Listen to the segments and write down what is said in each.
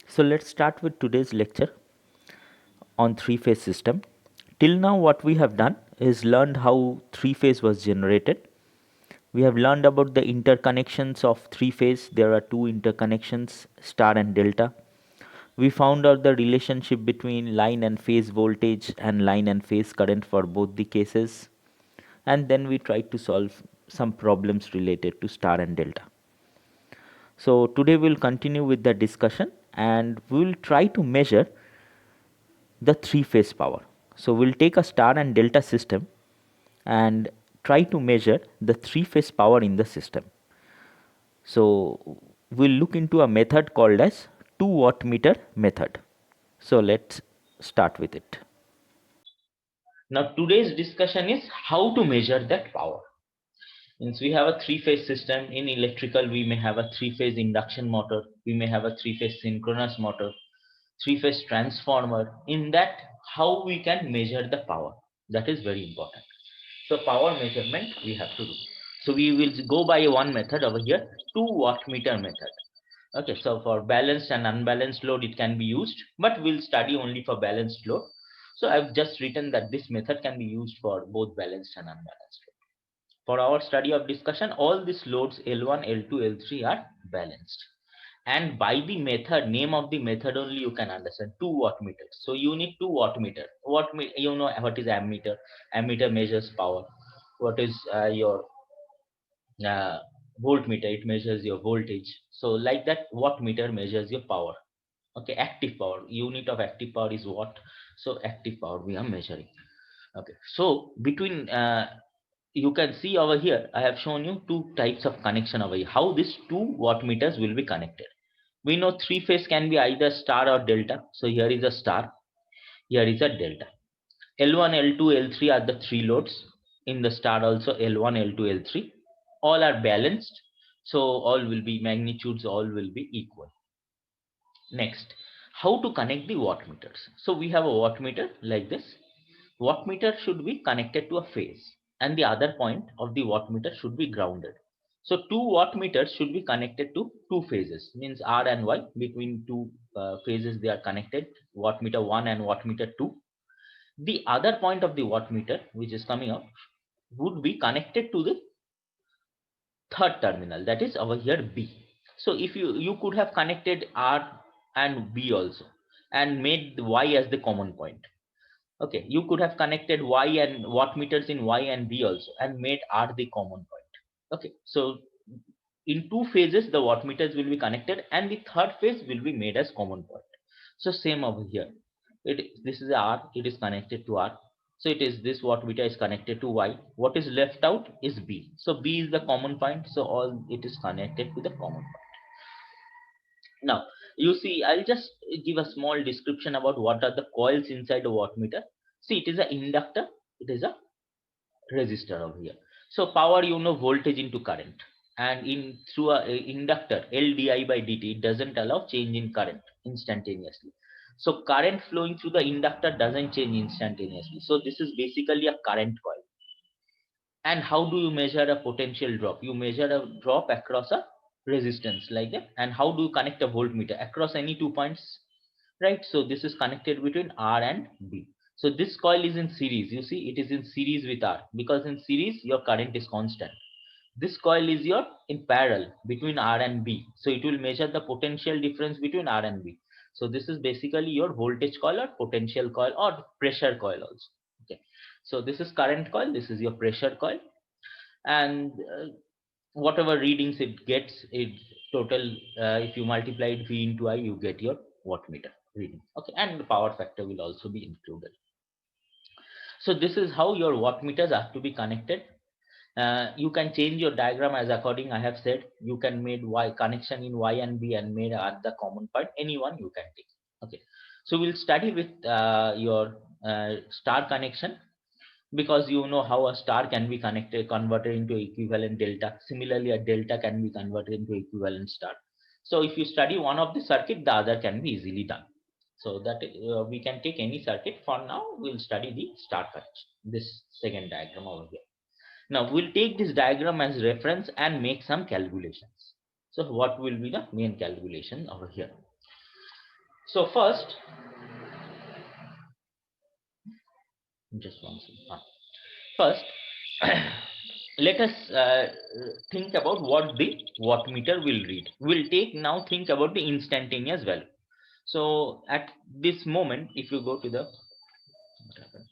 So let's start with today's lecture on three-phase system. Till now what we have done is learned how three-phase was generated. We have learned about the interconnections of three-phase. There are two interconnections, star and delta. We found out the relationship between line and phase voltage and line and phase current for both the cases. And then we tried to solve some problems related to star and delta. So today we'll continue with the discussion and we'll try to measure the three phase power. So we'll take a star and delta system and try to measure the three phase power in the system. So we'll look into a method called as 2 wattmeter method. So let's start with it. Now today's discussion is how to measure that power. Means we have a three-phase system. In electrical we may have a three-phase induction motor, we may have a three-phase synchronous motor, three-phase transformer. In that, how we can measure the power, that is very important. So power measurement we have to do. So we will go by one method over here, 2 wattmeter method. Okay, so for balanced and unbalanced load it can be used, but we'll study only for balanced load. So I've just written that this method can be used for both balanced and unbalanced load. For our study of discussion, all these loads L1, L2, L3 are balanced. And by the method, name of the method only you can understand 2 wattmeter. So you need 2 wattmeter. You know what is ammeter? Ammeter measures power. What is your uh, voltmeter? It measures your voltage. So like that, wattmeter measures your power. Okay, active power. Unit of active power is watt. So active power we are measuring. Okay, so between you can see over here, I have shown you two types of connection over here. How these two wattmeters will be connected. We know three phase can be either star or delta. So here is a star, here is a delta. L1, L2, L3 are the three loads. In the star also L1, L2, L3. All are balanced. So all will be magnitudes, all will be equal. Next, how to connect the wattmeters. So we have a wattmeter like this. Wattmeter should be connected to a phase and the other point of the wattmeter should be grounded. So two wattmeters should be connected to two phases, means R and Y. Between two phases they are connected, wattmeter 1 and wattmeter 2. The other point of the wattmeter which is coming out would be connected to the third terminal, that is over here B. So if you could have connected R and B also and made the Y as the common point. Okay, you could have connected Y and wattmeters in Y and B also and made R the common point. Okay, so in two phases the wattmeters will be connected and the third phase will be made as common point. So same over here. This is R, it is connected to R. So it is this wattmeter is connected to Y. What is left out is B. So B is the common point. So all it is connected to the common point. Now, you see, I'll just give a small description about what are the coils inside a wattmeter. See, it is an inductor, it is a resistor over here. So power, you know, voltage into current. And in through a inductor, L di by dt, it doesn't allow change in current instantaneously. So current flowing through the inductor doesn't change instantaneously. So this is basically a current coil. And how do you measure a potential drop? You measure a drop across a resistance like that. And how do you connect a voltmeter? Across any 2 points, right? So this is connected between R and B. So this coil is in series. You see, it is in series with R because in series your current is constant. This coil is your in parallel between R and B. So it will measure the potential difference between R and B. So this is basically your voltage coil or potential coil or pressure coil also. Okay. So this is current coil. This is your pressure coil, and whatever readings it gets, it total. If you multiply it V into I, you get your wattmeter reading. Okay, and the power factor will also be included. So this is how your wattmeters have to be connected. You can change your diagram as according I have said. You can make Y connection in Y and B and made at the common point. Anyone you can take. Okay. So we'll study with your star connection because you know how a star can be converted into equivalent delta. Similarly, a delta can be converted into equivalent star. So if you study one of the circuit, the other can be easily done. So that we can take any circuit. For now, we'll study the star connection. This second diagram over here. Now we'll take this diagram as reference and make some calculations. So what will be the main calculation over here? So first, just one second. First, let us think about what the wattmeter will read. We'll take now think about the instantaneous value. So at this moment, if you go to the what happened?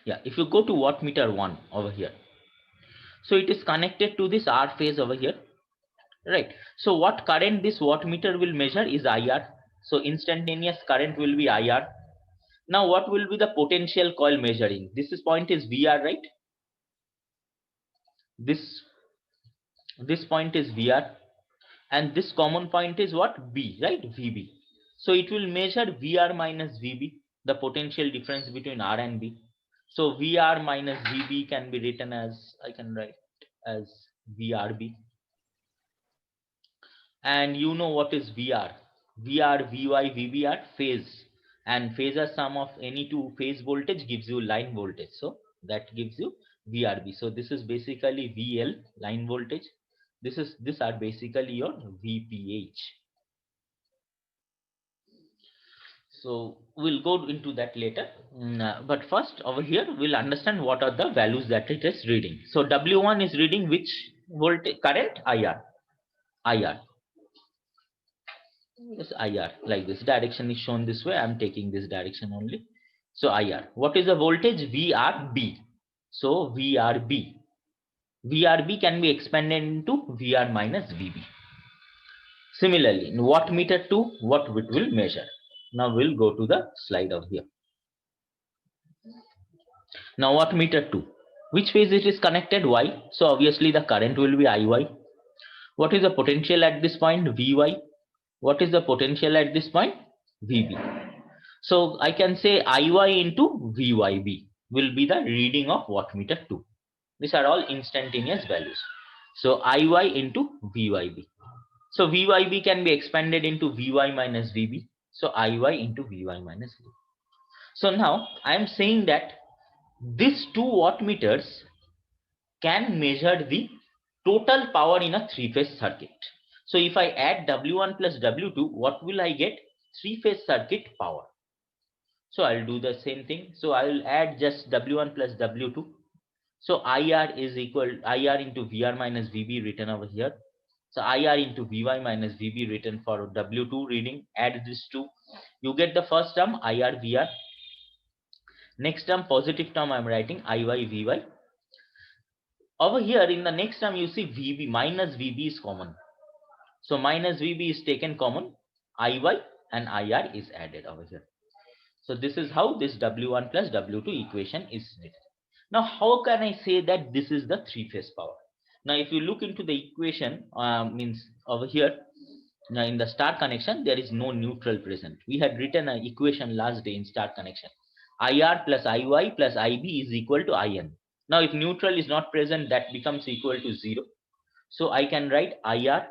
Yeah, if you go to wattmeter 1 over here, so it is connected to this R phase over here, right? So what current this wattmeter will measure is IR. So instantaneous current will be IR. Now what will be the potential coil measuring? This point is VR, right? This point is VR, and this common point is what? B, right? VB. So it will measure VR minus VB, the potential difference between R and B. So VR minus VB can be written as, I can write as VRB. And you know what is VR? VR, VY, VB are phase, and phasor sum of any two phase voltage gives you line voltage. So that gives you VRB. So this is basically VL, line voltage. These are basically your VPH. So we'll go into that later. But first over here, we'll understand what are the values that it is reading. So W1 is reading which voltage current? IR. IR. Yes, IR, like this direction is shown this way. I'm taking this direction only. So IR. What is the voltage? VRB. So VRB. VRB can be expanded into VR minus VB. Similarly, in wattmeter 2, what it will measure? Now we'll go to the slide over here. Now wattmeter 2. Which phase it is connected? Y. So obviously the current will be IY. What is the potential at this point? VY. What is the potential at this point? VB. So I can say IY into VYB will be the reading of wattmeter 2. These are all instantaneous values. So IY into VYB. So VYB can be expanded into VY minus VB. So IY into VY minus VB. So now I am saying that these two wattmeters can measure the total power in a three-phase circuit. So if I add W1 plus W2, what will I get? Three-phase circuit power. So I'll do the same thing. So I will add just W1 plus W2. So IR is equal IR into VR minus VB written over here. So IR into VY minus VB written for W2 reading. Add these two. You get the first term IR VR. Next term positive term I'm writing IY VY. Over here in the next term you see VB minus VB is common. So minus VB is taken common. IY and IR is added over here. So this is how this W1 plus W2 equation is written. Now, how can I say that this is the three-phase power? Now, if you look into the equation, means over here, now in the star connection, there is no neutral present. We had written an equation last day in star connection. IR plus IY plus IB is equal to IN. Now, if neutral is not present, that becomes equal to 0. So I can write IR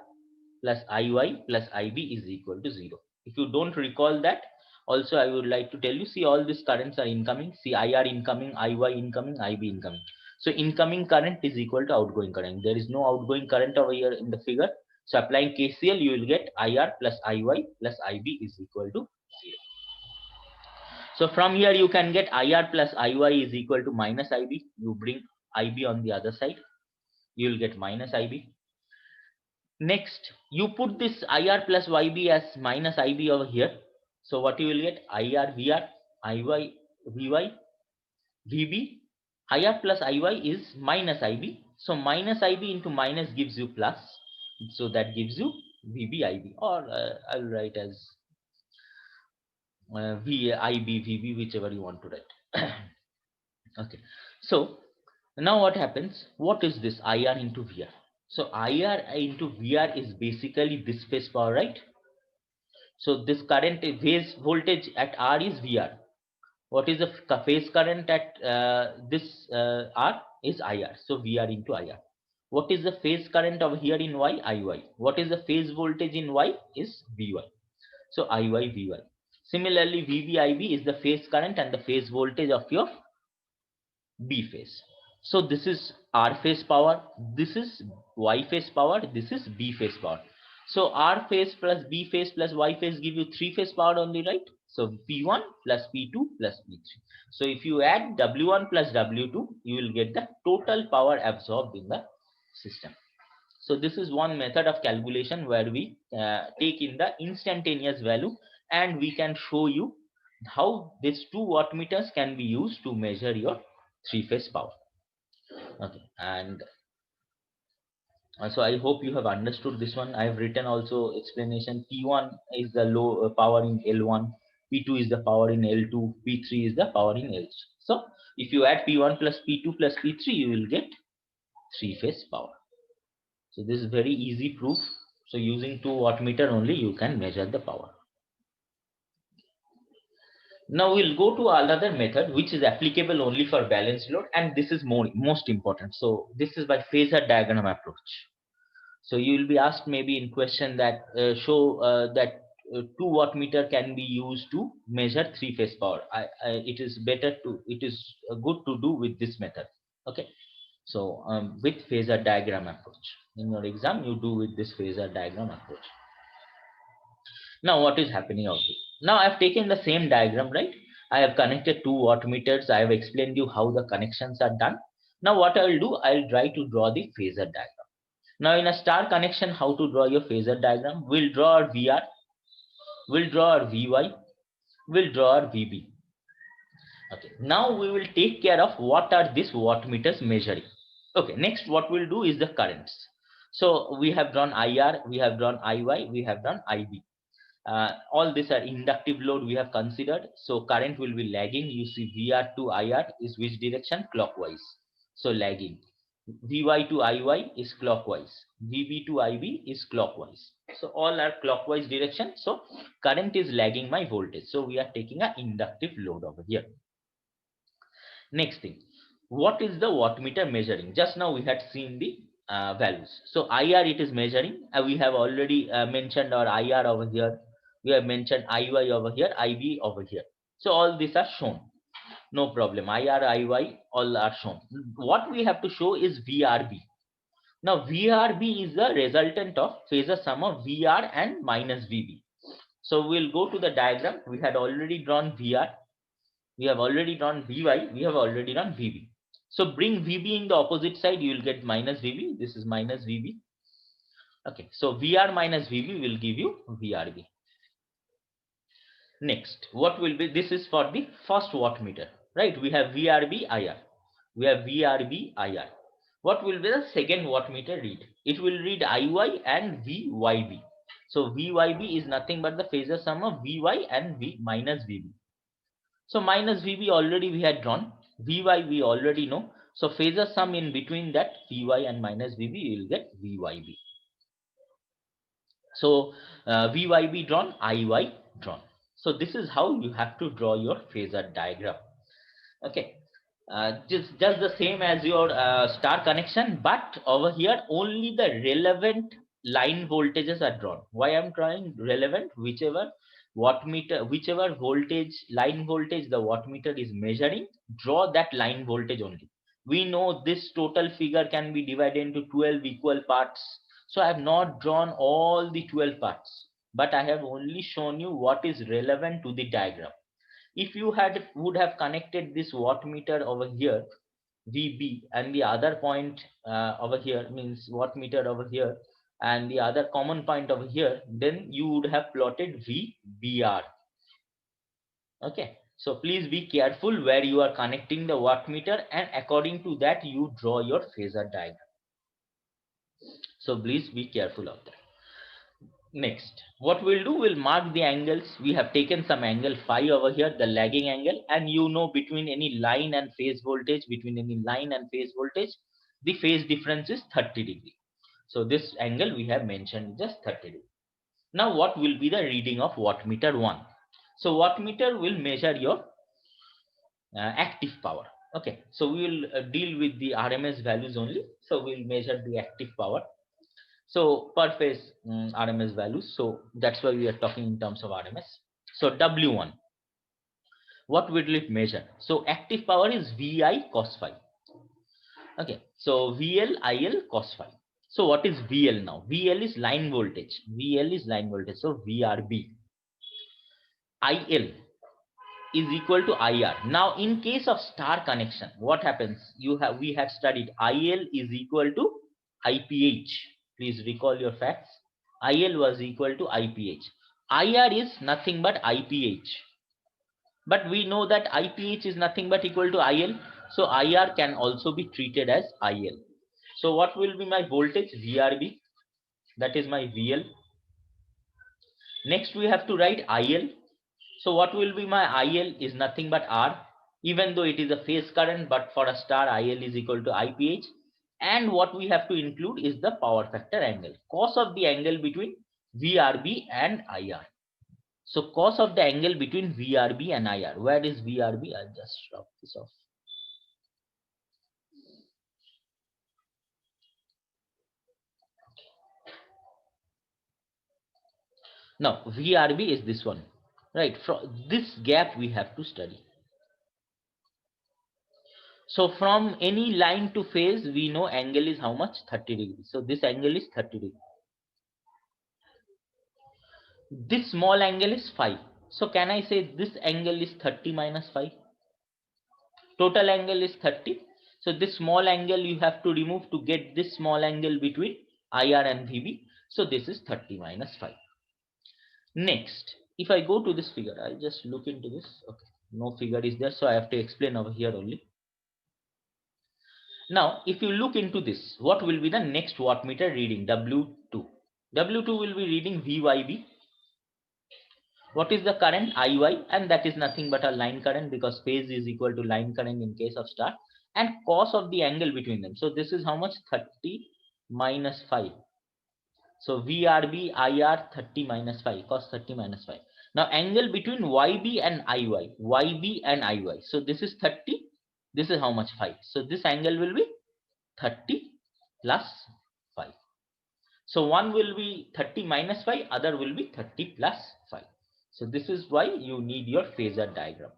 plus IY plus IB is equal to 0. If you don't recall that, also I would like to tell you, see all these currents are incoming. See IR incoming, IY incoming, IB incoming. So incoming current is equal to outgoing current. There is no outgoing current over here in the figure. So applying KCL, you will get IR plus IY plus IB is equal to 0. So from here you can get IR plus IY is equal to minus IB. You bring IB on the other side. You will get minus IB. Next, you put this IR plus YB as minus IB over here. So what you will get? IR VR, IY VY, VB. IR plus IY is minus IB. So minus IB into minus gives you plus. So that gives you VB IB, or I'll write as IB VB, whichever you want to write. Okay. So now what happens? What is this IR into VR? So IR into VR is basically this phase power, right? So this current phase voltage at R is VR. What is the phase current at this R is IR. So VR into IR. What is the phase current over here in Y? IY. What is the phase voltage in Y is VY. So IY VY. Similarly, VBIB is the phase current and the phase voltage of your B phase. So this is R phase power, this is Y phase power, this is B phase power. So R phase plus B phase plus Y phase give you 3-phase power only, right? So P1 plus P2 plus P3. So if you add W1 plus W2, you will get the total power absorbed in the system. So this is one method of calculation where we take in the instantaneous value, and we can show you how these two wattmeters can be used to measure your 3-phase power. Okay, and so I hope you have understood this one. I have written also explanation. P1 is the low power in L1, P2 is the power in L2, P3 is the power in L3. So if you add P1 plus P2 plus P3, you will get 3-phase power. So this is very easy proof. So using 2 wattmeter only you can measure the power. Now we'll go to another method which is applicable only for balanced load, and this is most important. So this is by phasor diagram approach. So you will be asked maybe in question that show that 2 wattmeter can be used to measure 3-phase power. It is good to do with this method. Okay. So with phasor diagram approach. In your exam, you do with this phasor diagram approach. Now what is happening out here? Now I have taken the same diagram, right? I have connected 2 wattmeters. I have explained you how the connections are done. Now what I will do, I will try to draw the phasor diagram. Now in a star connection, how to draw your phasor diagram? We'll draw our VR, we'll draw our VY, we'll draw our VB. Okay, now we will take care of what are these wattmeters measuring. Okay, next what we'll do is the currents. So we have drawn IR, we have drawn IY, we have drawn IB. All these are inductive load we have considered. So current will be lagging. You see VR to IR is which direction? Clockwise. So lagging. VY to IY is clockwise. VB to IB is clockwise. So all are clockwise direction. So current is lagging my voltage. So we are taking an inductive load over here. Next thing, what is the wattmeter measuring? Just now we had seen the values. So IR it is measuring. We have already mentioned our IR over here. We have mentioned IY over here, IB over here. So all these are shown. No problem. IR, IY all are shown. What we have to show is VRB. Now VRB is the resultant of phasor sum of VR and minus VB. So we'll go to the diagram. We had already drawn VR. We have already drawn Vy, we have already drawn Vb. So bring Vb in the opposite side, you will get minus Vb. This is minus Vb. Okay, so Vr minus Vb will give you Vrb. Next, what will be, this is for the first wattmeter, right? We have Vrb IR. We have Vrb IR. What will be the second wattmeter read? It will read IY and VYB. So VYB is nothing but the phasor sum of Vy and V minus Vb. So minus VB already we had drawn. Vy we already know. So phasor sum in between that Vy and minus VB, you will get Vyb. So Vyb drawn, Iy drawn. So this is how you have to draw your phasor diagram. Okay. Just the same as your star connection, but over here only the relevant line voltages are drawn. Why I'm drawing relevant? Whichever wattmeter, whichever voltage, line voltage the wattmeter is measuring, draw that line voltage only. We know this total figure can be divided into 12 equal parts. So I have not drawn all the 12 parts, but I have only shown you what is relevant to the diagram. If you would have connected this wattmeter over here, VB, and the other point over here means wattmeter over here, and the other common point over here, then you would have plotted VBR. Okay, so please be careful where you are connecting the wattmeter, and according to that you draw your phasor diagram. So please be careful of that. Next, what we'll do, we'll mark the angles. We have taken some angle phi over here, the lagging angle, and you know between any line and phase voltage, the phase difference is 30 degree. So this angle we have mentioned just 30 degree. Now what will be the reading of wattmeter 1? So wattmeter will measure your active power. Okay, so we will deal with the RMS values only. So we'll measure the active power. So per phase RMS values. So that's why we are talking in terms of RMS. So W1, what will it measure? So active power is VI cos phi. Okay, so VL IL cos phi. So what is VL now? VL is line voltage. VL is line voltage. So VRB. IL is equal to IR. Now in case of star connection, what happens? We have studied IL is equal to IPH. Please recall your facts. IL was equal to IPH. IR is nothing but IPH. But we know that IPH is nothing but equal to IL. So IR can also be treated as IL. So what will be my voltage? VRB. That is my VL. Next we have to write IL. So what will be my IL is nothing but R, even though it is a phase current, but for a star IL is equal to IPH. And what we have to include is the power factor angle, cos of the angle between VRB and IR. So cos of the angle between VRB and IR. Where is VRB? I'll just drop this off. Now VRB is this one, right? From this gap we have to study. So from any line to phase, we know angle is how much? 30 degrees. So this angle is 30 degrees. This small angle is 5. So can I say this angle is 30 minus 5? Total angle is 30. So this small angle you have to remove to get this small angle between IR and VB. So this is 30 minus 5. Next, if I go to this figure, I'll just look into this. Okay, no figure is there, so I have to explain over here only. Now, if you look into this, what will be the next wattmeter reading? W2. W2 will be reading VYB. What is the current? IY, and that is nothing but a line current, because phase is equal to line current in case of star, and cos of the angle between them. So this is how much? 30 minus 5. So VRB IR 30 minus 5, cos 30 minus 5. Now angle between YB and IY, YB and IY. So this is 30, this is how much? 5. So this angle will be 30 plus 5. So one will be 30 minus 5, other will be 30 plus 5. So this is why you need your phasor diagram.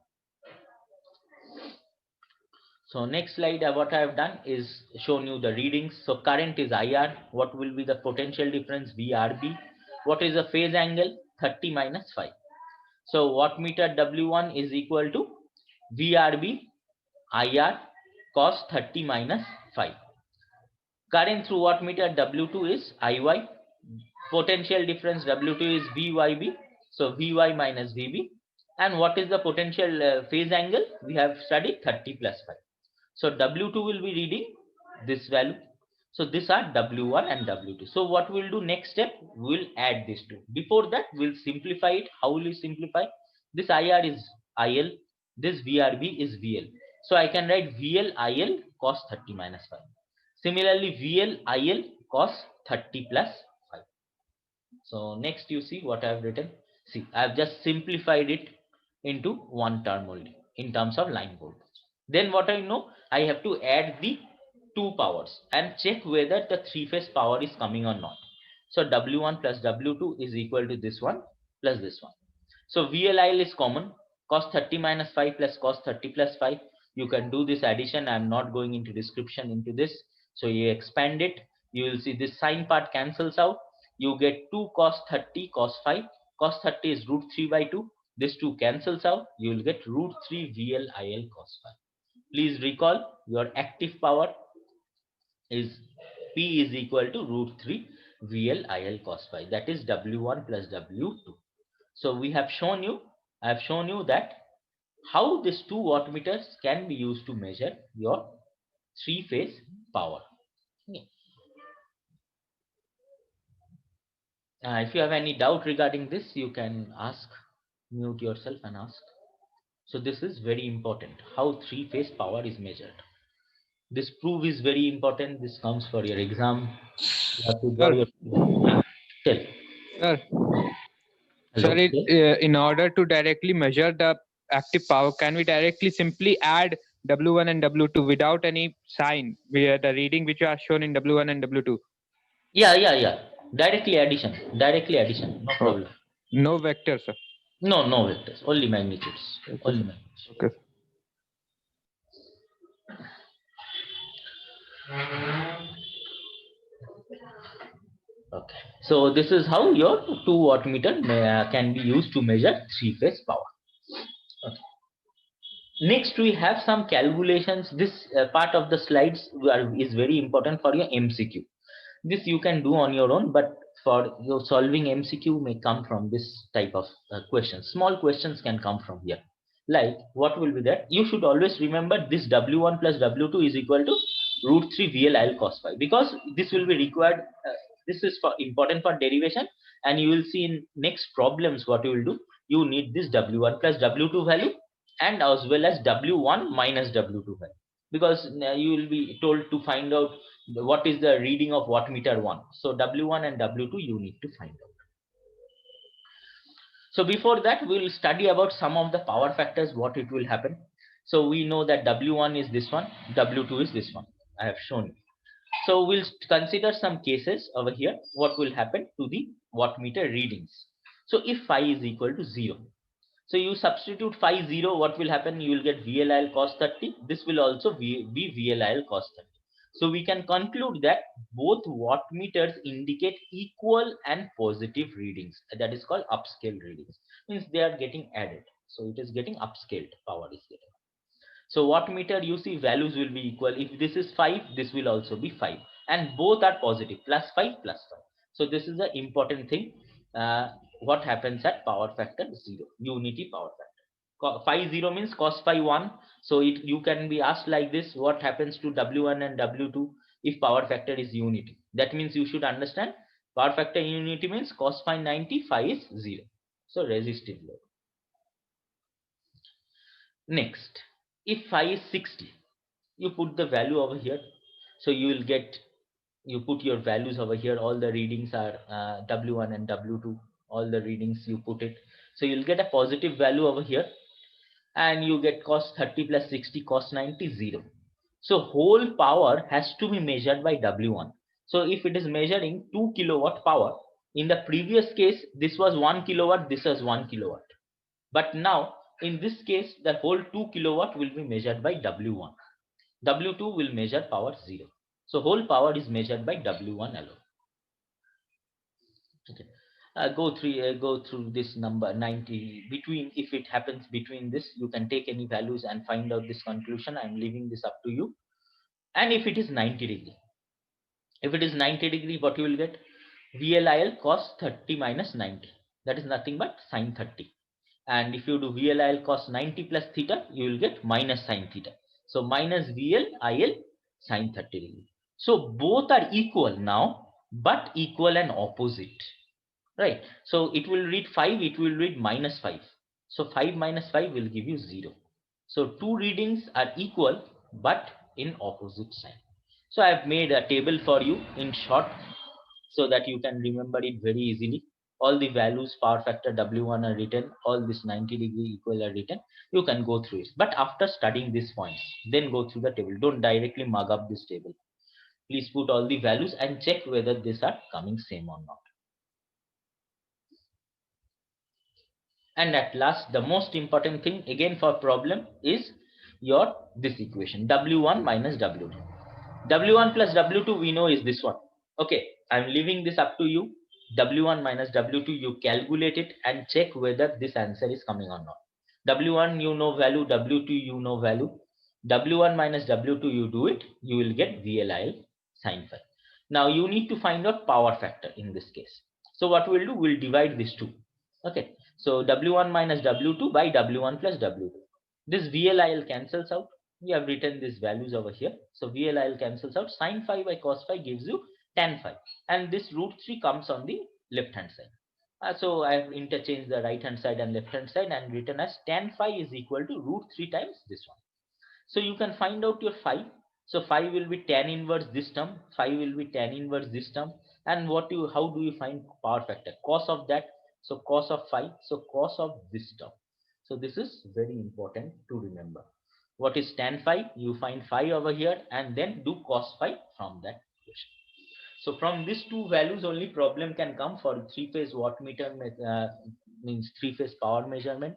So next slide, what I have done is shown you the readings. So current is IR. What will be the potential difference? VRB. What is the phase angle? 30 minus 5. So wattmeter W1 is equal to VRB IR cos 30 minus 5. Current through wattmeter W2 is IY. Potential difference W2 is VYB. So VY minus VB. And what is the potential phase angle? We have studied 30 plus 5. So W2 will be reading this value. So these are W1 and W2. So what we'll do next step, we'll add these two. Before that, we'll simplify it. How will we simplify? This IR is IL. This VRB is VL. So I can write VL IL cos 30 minus 5. Similarly, VL IL cos 30 plus 5. So next you see what I have written. See, I have just simplified it into one term only in terms of line voltage. Then what I know, I have to add the two powers and check whether the three-phase power is coming or not. So W1 plus W2 is equal to this one plus this one. So VLIL is common. Cos 30 minus 5 plus cos 30 plus 5. You can do this addition. I am not going into description into this. So you expand it. You will see this sine part cancels out. You get 2 cos 30 cos 5. Cos 30 is root 3 by 2. This 2 cancels out. You will get root 3 VLIL cos 5. Please recall your active power is P is equal to root 3 VLIL cos phi. That is W1 plus W2. So we have shown you, I have shown you that how these two wattmeters can be used to measure your three-phase power. Okay. If you have any doubt regarding this, you can ask, mute yourself and ask. So this is very important, how three-phase power is measured. This proof is very important. This comes for your exam. You have to draw your tell. Sir, Hello. in order to directly measure the active power, can we directly simply add W1 and W2 without any sign, where the reading which are shown in W1 and W2? Yeah. Directly addition. No problem. No vector, sir. No vectors. Only magnitudes. Okay, Only sir. magnitudes. Okay. Okay, so this is how your 2 wattmeter can be used to measure 3-phase power. Okay. Next we have some calculations. This part of the slides is very important for your MCQ. This you can do on your own, but for your solving MCQ may come from this type of questions. Small questions can come from here. Like what will be that? You should always remember this W1 plus W2 is equal to root 3 VL cos phi, because this will be required. This is for important for derivation, and you will see in next problems what you will do. You need this W1 plus W2 value, and as well as W1 minus W2 value, because you will be told to find out what is the reading of wattmeter 1. So W1 and W2 you need to find out. So before that we will study about some of the power factors, what it will happen. So we know that W1 is this one, W2 is this one, I have shown you. So we'll consider some cases over here, what will happen to the wattmeter readings. So if phi is equal to 0, so you substitute phi 0, what will happen? You will get VLIL cos 30. This will also be VLIL cos 30. So we can conclude that both wattmeters indicate equal and positive readings. That is called upscale readings. Means they are getting added. So it is getting upscaled. Power is getting. So wattmeter, you see values will be equal. If this is 5, this will also be 5. And both are positive. Plus 5, plus 5. So this is the important thing. What happens at power factor 0, unity power factor. Phi 0 means cos phi 1. So you can be asked like this, what happens to W1 and W2 if power factor is unity? That means you should understand power factor unity means cos phi 90, phi is 0. So resistive load. Next, if phi is 60, you put the value over here. So you will get, you put your values over here. All the readings are W1 and W2. All the readings you put it. So you'll get a positive value over here, and you get cos 30 plus 60 cos 90 0. So whole power has to be measured by W1. So if it is measuring 2 kilowatt power, in the previous case this was 1 kilowatt, this was 1 kilowatt. But now in this case the whole 2 kilowatt will be measured by W1. W2 will measure power 0. So whole power is measured by W1 alone. Okay. Go through this number 90 between. If it happens between this, you can take any values and find out this conclusion. I'm leaving this up to you. And if it is 90 degree, if it is 90 degree, what you will get? VLIL cos 30 minus 90. That is nothing but sine 30. And if you do VLIL cos 90 plus theta, you will get minus sine theta. So minus VLIL sine 30 degree. So both are equal now, but equal and opposite. Right. So it will read 5, it will read minus 5. So 5 minus 5 will give you 0. So two readings are equal, but in opposite sign. So I have made a table for you in short, so that you can remember it very easily. All the values, power factor W1 are written, all this 90 degree equal are written. You can go through it. But after studying these points, then go through the table. Don't directly mug up this table. Please put all the values and check whether these are coming same or not. And at last, the most important thing again for problem is your this equation W1 minus W2. W1 plus W2 we know is this one. Okay, I'm leaving this up to you. W1 minus W2, you calculate it and check whether this answer is coming or not. W1 you know value, W2 you know value. W1 minus W2 you do it, you will get VLIL sine phi. Now you need to find out power factor in this case. So what we'll do, we'll divide these two. Okay, so W1 minus W2 by W1 plus W2. This VLIL cancels out. We have written these values over here. So VLIL cancels out. Sine phi by cos phi gives you tan phi. And this root 3 comes on the left hand side. So I have interchanged the right hand side and left hand side and written as tan phi is equal to root 3 times this one. So you can find out your phi. So phi will be tan inverse this term. Phi will be tan inverse this term. And how do you find power factor? Cos of that. So cos of phi. So cos of this term. So this is very important to remember. What is tan phi? You find phi over here and then do cos phi from that equation. So from these two values only problem can come for three-phase wattmeter, means three-phase power measurement,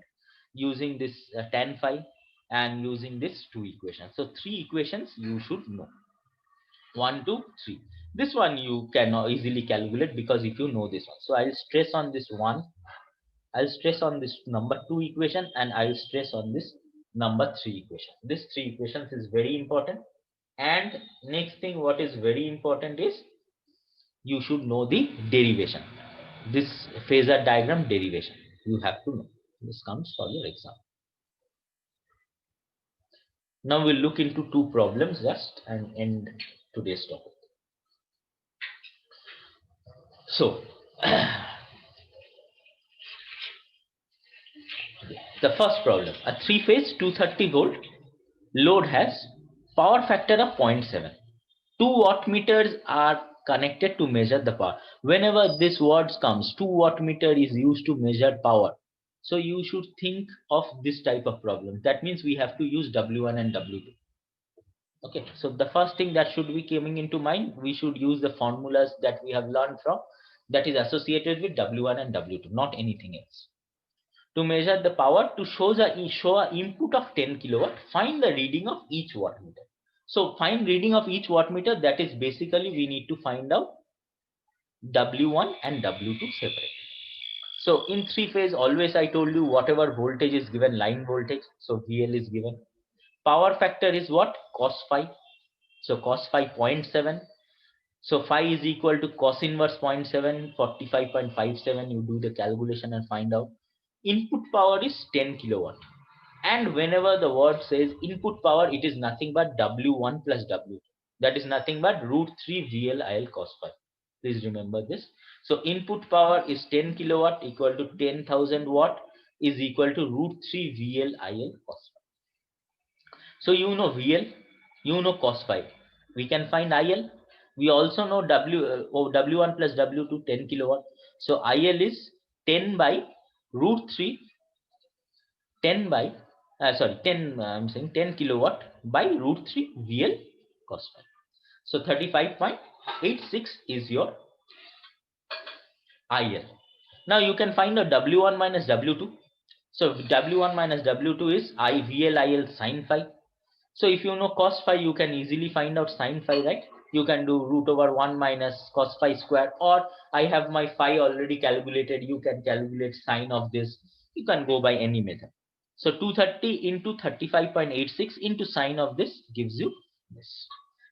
using this tan phi and using this two equations. So three equations you should know. 1, 2, 3. This one you can easily calculate because if you know this one. So I'll stress on this one, I'll stress on this number 2 equation, and I'll stress on this number 3 equation. This 3 equations is very important. And next thing what is very important is you should know the derivation. This phasor diagram derivation you have to know. This comes for your exam. Now we'll look into two problems just and end today's topic. So the first problem, a three-phase 230 volt load has power factor of 0.7. Two wattmeters are connected to measure the power. Whenever this words comes, 2 wattmeter is used to measure power. So you should think of this type of problem. That means we have to use W1 and W2. Okay, so the first thing that should be coming into mind, we should use the formulas that we have learned from, that is associated with W1 and W2, not anything else. To measure the power, to show a input of 10 kilowatt, find the reading of each wattmeter. So find reading of each wattmeter, that is basically we need to find out W1 and W2 separate. So in three phase, always I told you whatever voltage is given, line voltage, so VL is given. Power factor is what? Cos phi. So cos phi 0.7. So phi is equal to cos inverse 0.7, 45.57. You do the calculation and find out. Input power is 10 kilowatt. And whenever the word says input power, it is nothing but W1 plus W2. That is nothing but root 3 VL IL cos phi. Please remember this. So input power is 10 kilowatt equal to 10,000 watt is equal to root 3 VL IL cos phi. So you know VL, you know cos phi. We can find IL. We also know W1 plus W2 10 kilowatt. So IL is 10 by root 3, 10 by, 10 kilowatt by root 3 VL cos phi. So 35.86 is your IL. Now you can find a W1 minus W2. So W1 minus W2 is VL IL sin phi. So if you know cos phi, you can easily find out sin phi, right? You can do root over 1 minus cos phi square, or I have my phi already calculated. You can calculate sine of this. You can go by any method. So 230 into 35.86 into sine of this gives you this.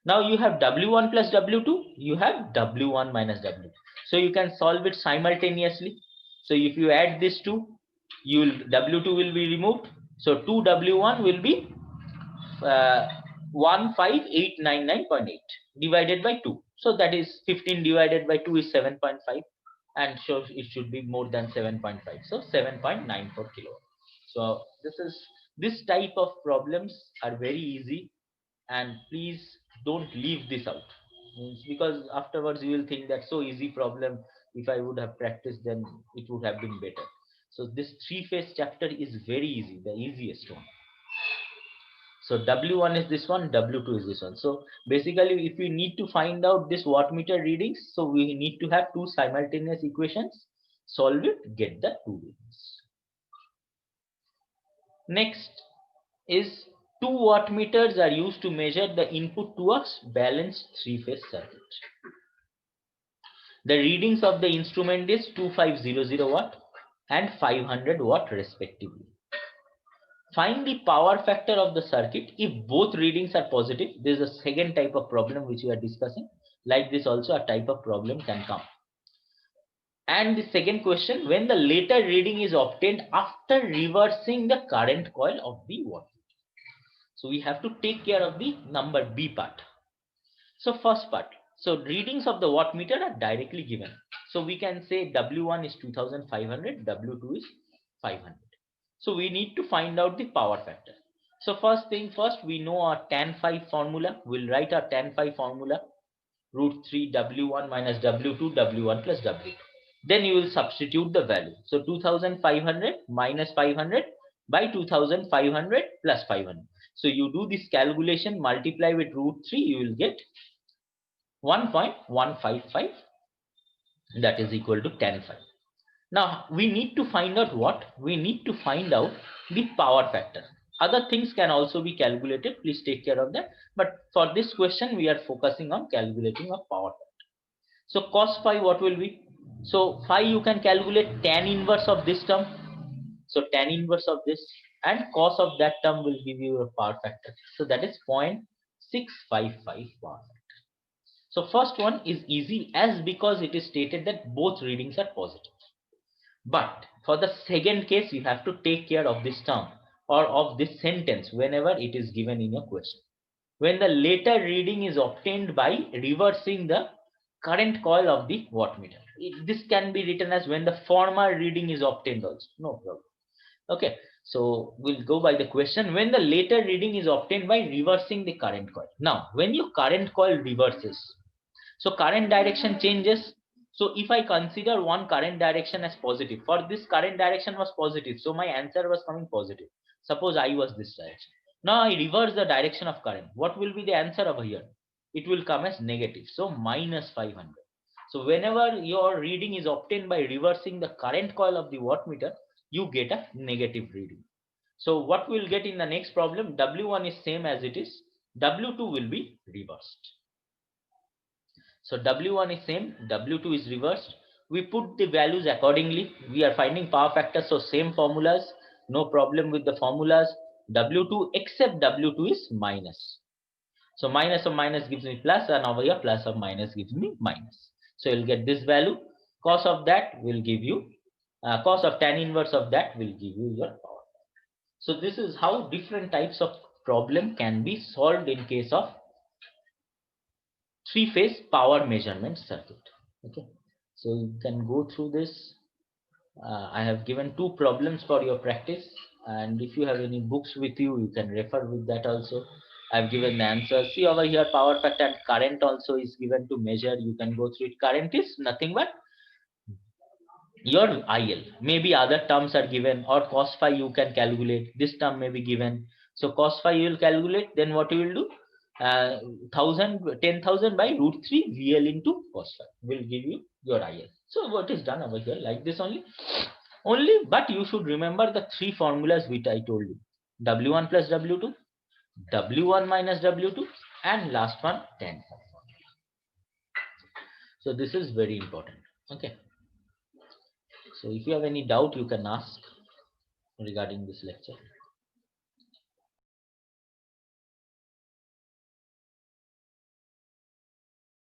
Now you have W1 plus W2, you have W1 minus W2. So you can solve it simultaneously. So if you add this two, W2 will be removed. So 2W1 will be 15899.8 divided by 2. So that is 15 divided by 2 is 7.5, and so it should be more than 7.5. So 7.94 kilowatt. So this type of problems are very easy, and please don't leave this out. Because afterwards you will think that so easy problem, if I would have practiced then it would have been better. So this three phase chapter is very easy, the easiest one. So W1 is this one, W2 is this one. So basically if we need to find out this wattmeter readings, so we need to have two simultaneous equations, solve it, get the two readings. Next is 2 wattmeters are used to measure the input to a balanced three-phase circuit. The readings of the instrument is 2500 watt and 500 watt respectively. Find the power factor of the circuit. If both readings are positive, there is a second type of problem which we are discussing. Like this also a type of problem can come. And the second question, when the later reading is obtained after reversing the current coil of the watt. So we have to take care of the number B part. So first part, so readings of the wattmeter are directly given. So we can say W1 is 2500, W2 is 500. So we need to find out the power factor. So first thing first, we know our tan phi formula. We'll write our tan phi formula, root 3 W1 minus W2, W1 plus W2. Then you will substitute the value. So 2500 minus 500 by 2500 plus 500. So you do this calculation, multiply with root 3, you will get 1.155, that is equal to tan phi. Now we need to find out what? We need to find out the power factor. Other things can also be calculated, please take care of that. But for this question, we are focusing on calculating of power factor. So cos phi what will be? So phi you can calculate tan inverse of this term. So tan inverse of this and cos of that term will give you a power factor. So that is 0.655 power factor. So first one is easy as because it is stated that both readings are positive. But for the second case, you have to take care of this term or of this sentence whenever it is given in a question. When the later reading is obtained by reversing the current coil of the wattmeter. This can be written as when the former reading is obtained also. No problem. Okay. So we'll go by the question when the later reading is obtained by reversing the current coil. Now, when your current coil reverses, so current direction changes. So if I consider one current direction as positive, for this current direction was positive, so my answer was coming positive. Suppose I was this direction. Now I reverse the direction of current. What will be the answer over here? It will come as negative. So minus 500. So whenever your reading is obtained by reversing the current coil of the wattmeter, you get a negative reading. So what we'll get in the next problem, W1 is same as it is. W2 will be reversed. So W1 is same, W2 is reversed. We put the values accordingly. We are finding power factor, so same formulas, no problem with the formulas. W2 except W2 is minus. So minus of minus gives me plus, and over here plus of minus gives me minus. So you'll get this value. Cos of that will give you, cos of tan inverse of that will give you your power. So this is how different types of problem can be solved in case of three-phase power measurement circuit. Okay, so you can go through this. I have given two problems for your practice, and if you have any books with you, you can refer with that also. I've given the answer. See over here, power factor and current also is given to measure. You can go through it. Current is nothing but your IL. Maybe other terms are given, or cos phi you can calculate. This term may be given. So cos phi you will calculate. Then what you will do? 10,000 by root 3 VL into cos phi will give you your IL. So what is done over here? Like this only. But you should remember the three formulas which I told you. W1 plus W2, W1 minus W2, and last one 10. So this is very important. Okay. So if you have any doubt, you can ask regarding this lecture.